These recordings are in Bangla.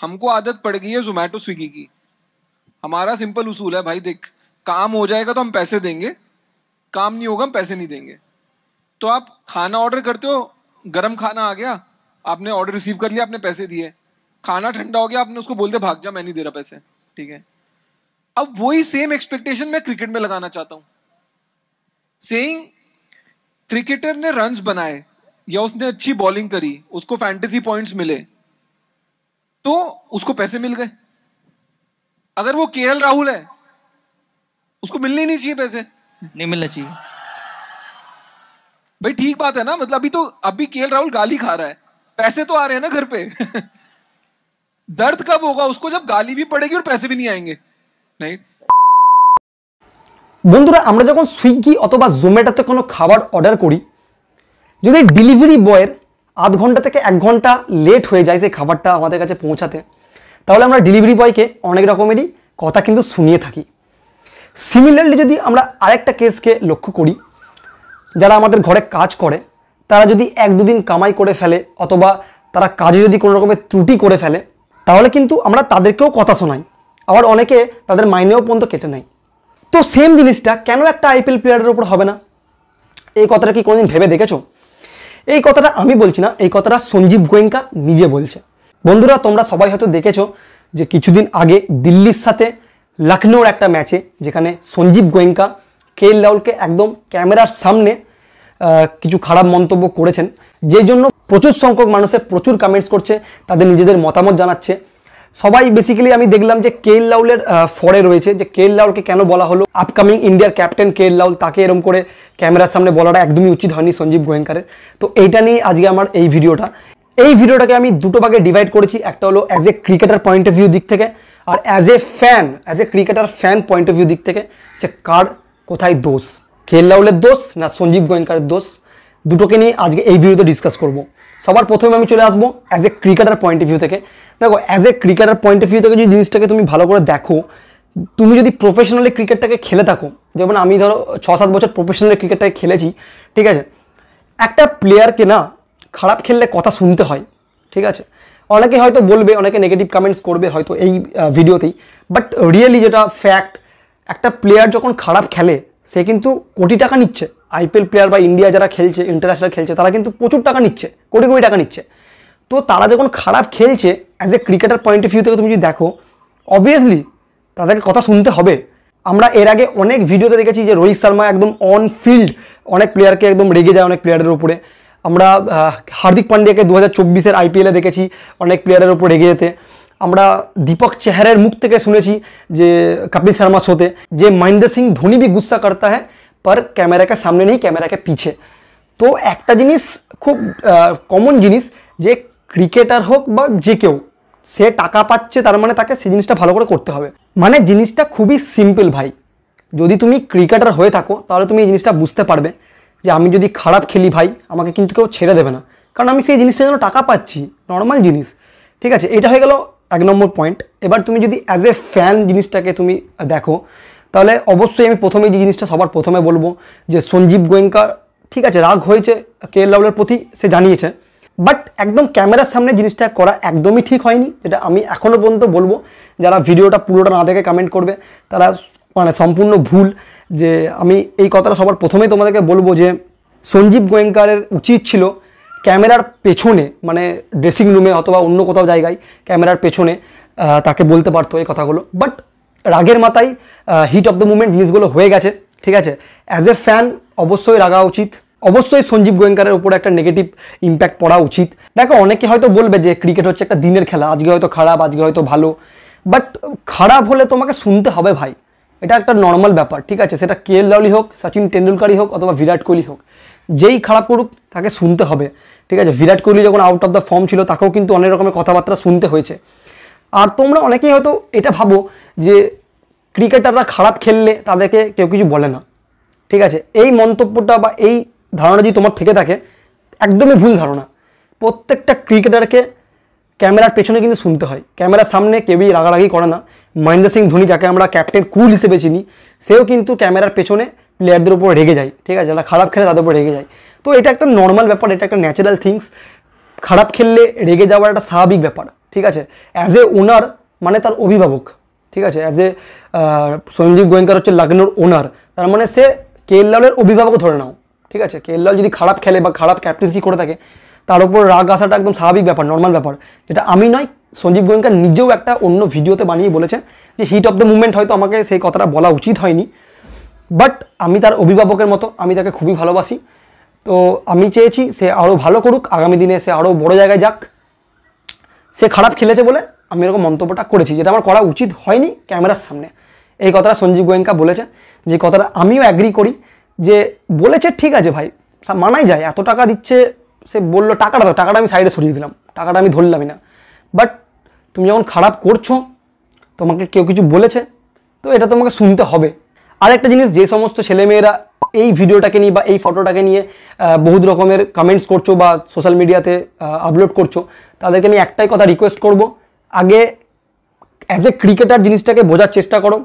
हमको आदत पड़ गई है जोमैटो स्विगी की। हमारा सिंपल उसूल है भाई, देख काम हो जाएगा तो हम पैसे देंगे, काम नहीं होगा हम पैसे नहीं देंगे। तो आप खाना ऑर्डर करते हो, गरम खाना आ गया, आपने ऑर्डर रिसीव कर लिया, आपने पैसे दिए, खाना ठंडा हो गया, आपने उसको बोल दिया भाग जा, मैं नहीं दे रहा पैसे, ठीक है। अब वही सेम एक्सपेक्टेशन मैं क्रिकेट में लगाना चाहता हूं। सेइंग क्रिकेटर ने रन्स बनाए या उसने अच्छी बॉलिंग करी, उसको फैंटेसी पॉइंट्स मिले, तो उसको पैसे मिल गए। अगर वो केएल राहुल है, उसको मिलने ही नहीं चाहिए पैसे, नहीं मिलना चाहिए भाई। ठीक बात है ना, मतलब अभी केएल राहुल गाली खा रहा है, पैसे तो आ रहे हैं ना घर पे। दर्द कब होगा उसको, जब गाली भी पड़ेगी और पैसे भी नहीं आएंगे, नहीं। বন্ধুরা আমরা যখন সুইগি অথবা জোম্যাটোতে কোনো খাবার অর্ডার করি, যদি ডেলিভারি বয়ের আধ ঘন্টা থেকে 1 ঘন্টা লেট হয়ে যায় সেই খাবারটা আমাদের কাছে পৌঁছাতে, তাহলে আমরা ডেলিভারি বয়কে অনেক রকমেরই কথা কিন্তু শুনিয়ে থাকি। সিমিলারলি যদি আমরা আরেকটা কেসকে লক্ষ্য করি, যারা আমাদের ঘরে কাজ করে তারা যদি 1-2 দিন কামাই করে ফেলে অথবা তারা কাজে যদি কোনো রকমের ত্রুটি করে ফেলে, তাহলে কিন্তু আমরা তাদেরকেও কথা শোনাই, আবার অনেকে তাদের মাইনেও পর্যন্ত কেটে নেয়। তো সেম জিনিসটা কেন একটা আইপিএল প্লেয়ারের উপর হবে না? এই কথাটা কি কোনোদিন ভেবে দেখেছো? এই কথাটা আমি বলছি না, এই কথাটা সঞ্জীব গোয়েঙ্কা নিজে বলছে। বন্ধুরা তোমরা সবাই হয়তো দেখেছো যে কিছুদিন আগে দিল্লির সাথে লখনৌর একটা ম্যাচে, যেখানে সঞ্জীব গোয়েঙ্কা কেএল রাহুলকে একদম ক্যামেরার সামনে কিছু খারাপ মন্তব্য করেছেন, যেই জন্য প্রচুর সংখ্যক মানুষের প্রচুর কমেন্টস করছে, তাদের নিজেদের মতামত জানাচ্ছে। সবাই বেসিক্যালি আমি দেখলাম যে কেএল রাহুলের ফরে রয়েছে, যে কেএল রাহুলকে কেন বলা হলো আপকামিং ইন্ডিয়ার ক্যাপ্টেন কেএল রাহুল, তাকে এরকম করে ক্যামেরার সামনে বলাটা একদমই উচিত হয়নি সঞ্জীব গোয়েঙ্কারের। তো এইটা নিয়ে আজকে আমার এই ভিডিওটাকে আমি দুটো ভাগে ডিভাইড করেছি। একটা হলো as a cricketer point of view দিক থেকে, আর as a cricketer fan point of view দিক থেকে, যে কার কোথায় দোষ, কেএল রাহুলের দোষ না সঞ্জীব গোয়েঙ্কারের দোষ, দুটোকে নিয়ে আজকে এই ভিডিওতে ডিসকাস করব। সবার প্রথমে আমি চলে আসবো as a cricketer point of view থেকে। দেখো as a cricketer point of view থেকে যদি জিনিসটাকে তুমি ভালো করে দেখো, তুমি যদি প্রফেশনালি ক্রিকেটটাকে খেলে থাকো, যেমন আমি ধরো 6-7 বছর প্রফেশনালি ক্রিকেটটাকে খেলেছি, ঠিক আছে, একটা প্লেয়ারকে না খারাপ খেললে কথা শুনতে হয়, ঠিক আছে। অনেকে হয়তো বলবে, অনেকে নেগেটিভ কমেন্টস করবে হয়তো এই ভিডিওতেই, বাট রিয়েলি যেটা ফ্যাক্ট, একটা প্লেয়ার যখন খারাপ খেলে সে কিন্তু কোটি টাকা নিচ্ছে। আইপিএল প্লেয়ার বা ইন্ডিয়া যারা খেলছে, ইন্টারন্যাশনাল খেলছে, তারা কিন্তু প্রচুর টাকা নিচ্ছে, কোটি কোটি টাকা নিচ্ছে। তো তারা যখন খারাপ খেলছে, as a cricketer point of view থেকে তুমি যদি দেখো, অবভিয়াসলি তাদেরকে কথা শুনতে হবে। আমরা এর আগে অনেক ভিডিওতে দেখেছি যে রোহিত শর্মা একদম অন ফিল্ড অনেক প্লেয়ারকে একদম রেগে যায় অনেক প্লেয়ারের উপরে। আমরা হার্দিক পান্ডিয়াকে 2024-এর আইপিএলে দেখেছি অনেক প্লেয়ারের উপর রেগে যেতে। আমরা দীপক চেহারের মুখ থেকে শুনেছি যে কপিল শর্মা শোতে, যে মহেন্দ্র সিং ধোনি भी गुस्सा करता है पर कैमरा के सामने नहीं, कैमरा के पीछे। তো একটা জিনিস খুব কমন জিনিস, যে ক্রিকেটার হোক বা যে কেউ, সে টাকা পাচ্ছে তার মানে তাকে সেই জিনিসটা ভালো করে করতে হবে। মানে জিনিসটা খুবই সিম্পল ভাই। যদি তুমি ক্রিকেটার হয়ে থাকো তাহলে তুমি এই জিনিসটা বুঝতে পারবে যে আমি যদি খারাপ খেলি ভাই, আমাকে কিন্তু কেউ ছেড়ে দেবে না, কারণ আমি সেই জিনিসটার জন্য টাকা পাচ্ছি, নর্মাল জিনিস, ঠিক আছে। এটা হয়ে গেল 1 নম্বর পয়েন্ট। এবার তুমি যদি অ্যাজ এ ফ্যান জিনিসটাকে তুমি দেখো, তাহলে অবশ্যই আমি প্রথমে যে জিনিসটা সবার প্রথমে বলবো যে সঞ্জীব গোয়েঙ্কা, ঠিক আছে, রাগ হয়েছে কেএল রাহুলের প্রতি, সে জানিয়েছে, বাট একদম ক্যামেরার সামনে জিনিসটা করা একদমই ঠিক হয়নি, যেটা আমি এখনও পর্যন্ত বলবো। যারা ভিডিওটা পুরোটা না দেখে কমেন্ট করবে তারা মানে সম্পূর্ণ ভুল। যে আমি এই কথাটা সবার প্রথমেই তোমাদেরকে বলবো যে সঞ্জীব গোয়েঙ্কারের উচিত ছিল ক্যামেরার পেছনে, মানে ড্রেসিং রুমে অথবা অন্য কোথাও জায়গায় ক্যামেরার পেছনে তাকে বলতে পারতো এই কথাগুলো, বাট রাগের মাথায় হিট অফ দ্য মুভমেন্ট জিনিসগুলো হয়ে গেছে, ঠিক আছে। অ্যাজ এ ফ্যান অবশ্যই রাগা উচিত, অবশ্যই সঞ্জীব গোয়েঙ্কারের উপর একটা নেগেটিভ ইম্প্যাক্ট পড়া উচিত। দেখো অনেকে হয়তো বলবে যে ক্রিকেট হচ্ছে একটা দিনের খেলা, আজকে হয়তো খারাপ, আজকে হয়তো ভালো, বাট খারাপ হলে তোমাকে শুনতে হবে ভাই, এটা একটা নর্মাল ব্যাপার, ঠিক আছে। সেটা কেএল রাহুলই হোক, সচিন টেন্ডুলকারই হোক অথবা বিরাট কোহলি হোক, যেই খারাপ করুক তাকে শুনতে হবে, ঠিক আছে। বিরাট কোহলি যখন আউট অফ দ্য ফর্ম ছিল তাকেও কিন্তু অনেক রকমের কথাবার্তা শুনতে হয়েছে। আর তোমরা অনেকেই হয়তো এটা ভাবো যে ক্রিকেটাররা খারাপ খেললে তাদেরকে কেউ কিছু বলে না, ঠিক আছে। এই মন্তব্যটা বা এই ধারণা যদি তোমার থেকে থাকে, একদমই ভুল ধারণা। প্রত্যেকটা ক্রিকেটারকে ক্যামেরার পেছনে কিন্তু শুনতে হয়, ক্যামেরার সামনে কেউই রাগারাগি করে না। মহেন্দ্র সিং ধোনি, যাকে আমরা ক্যাপ্টেন কুল হিসেবে চিনি, সেও কিন্তু ক্যামেরার পেছনে প্লেয়ারদের উপর রেগে যায়, ঠিক আছে, যারা খারাপ খেলে তাদের উপর রেগে যায়। তো এটা একটা নর্মাল ব্যাপার, এটা একটা ন্যাচারাল থিংস। খারাপ খেললে রেগে যাওয়ার একটা স্বাভাবিক ব্যাপার, ঠিক আছে, অ্যাজ এ ওনার মানে তার অভিভাবক, ঠিক আছে, অ্যাজ এ সঞ্জীব গোয়েঙ্কার হচ্ছে লখনৌর ওনার, তার মানে সে কেএল রাহুলের অভিভাবক ধরে নাও, ঠিক আছে। কেএল রাহুল যদি খারাপ খেলে বা খারাপ ক্যাপ্টেন্সি করে থাকে তার উপর রাগ আসাটা একদম স্বাভাবিক ব্যাপার, নর্মাল ব্যাপার, যেটা আমি নয় সঞ্জীব গোয়েঙ্কার নিজেও একটা অন্য ভিডিওতে বানিয়ে বলেছেন যে হিট অফ দ্য মুভমেন্ট হয়তো আমাকে সেই কথাটা বলা উচিত হয়নি, বাট আমি তার অভিভাবকের মতো আমি তাকে খুবই ভালোবাসি। তো আমি চেয়েছি সে আরও ভালো করুক, আগামী দিনে সে আরও বড় জায়গায় যাক। সে খারাপ খেলেছে বলে আমি এরকম মন্তব্যটা করেছি, যেটা আমার করা উচিত হয়নি ক্যামেরার সামনে। এই কথাটা সঞ্জীব গোয়েঙ্কা বলেছে, যে কথাটা আমিও অ্যাগ্রি করি, যে বলেছে ঠিক আছে ভাই, মানাই যায়, এত টাকা দিচ্ছে, সে বললো টাকাটা দাও, টাকাটা আমি সাইডে সরিয়ে দিলাম, টাকাটা আমি ধরলামই না। বাট তুমি যখন খারাপ করছো, তোমাকে কেউ কিছু বলেছে, তো এটা তোমাকে শুনতে হবে। আর একটা জিনিস, যে সমস্ত ছেলেমেয়েরা এই ভিডিওটাকে নিয়ে বা এই ফটোটাকে নিয়ে বহুত রকমের কমেন্টস করছো বা সোশ্যাল মিডিয়াতে আপলোড করছো, তাদেরকে আমি একটাই কথা রিকোয়েস্ট করব, আগে অ্যাজ এ ক্রিকেটার জিনিসটাকে বোঝার চেষ্টা করো,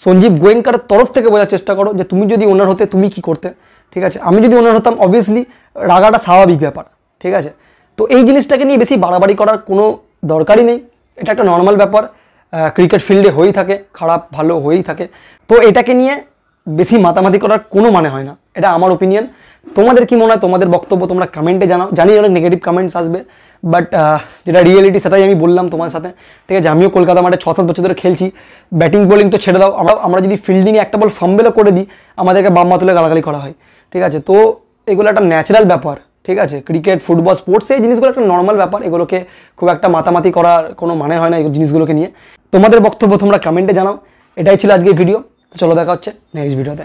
সঞ্জীব গোয়েঙ্কার তরফ থেকে বোঝার চেষ্টা করো যে তুমি যদি ওনার হতে তুমি কি করতে, ঠিক আছে। আমি যদি ওনার হতাম অবভিয়াসলি রাগাটা স্বাভাবিক ব্যাপার, ঠিক আছে। তো এই জিনিসটাকে নিয়ে বেশি বাড়াবাড়ি করার কোনো দরকারই নেই, এটা একটা নর্মাল ব্যাপার, ক্রিকেট ফিল্ডে হয়েই থাকে, খারাপ ভালো হয়েই থাকে। তো এটাকে নিয়ে বেশি মাতামাতি করার কোনো মানে হয় না, এটা আমার ওপিনিয়ন। তোমাদের কি মনে হয়, তোমাদের বক্তব্য তোমরা কমেন্টে জানাও। জানি অনেক নেগেটিভ কমেন্টস আসবে, বাট যেটা রিয়েলিটি সেটাই আমি বললাম তোমার সাথে, ঠিক আছে। আমিও কলকাতা মাঠে 6-7 বছর ধরে খেলছি, ব্যাটিং বোলিং তো ছেড়ে দাও, আমরা যদি ফিল্ডিংয়ে একটা বল ফাম্বেলও করে দিই আমাদেরকে বাম্মা তুলে গালাগালি করা হয়, ঠিক আছে। তো এগুলো একটা ন্যাচারাল ব্যাপার, ঠিক আছে। ক্রিকেট, ফুটবল, স্পোর্টস এই জিনিসগুলো একটা নর্মাল ব্যাপার, এগুলোকে খুব একটা মাতামাতি করার কোনো মানে হয় না এই জিনিসগুলোকে নিয়ে। তোমাদের বক্তব্য তোমরা কমেন্টে জানাও। এটাই ছিল আজকের ভিডিও, তো চলো দেখা হচ্ছে নেক্সট ভিডিওতে।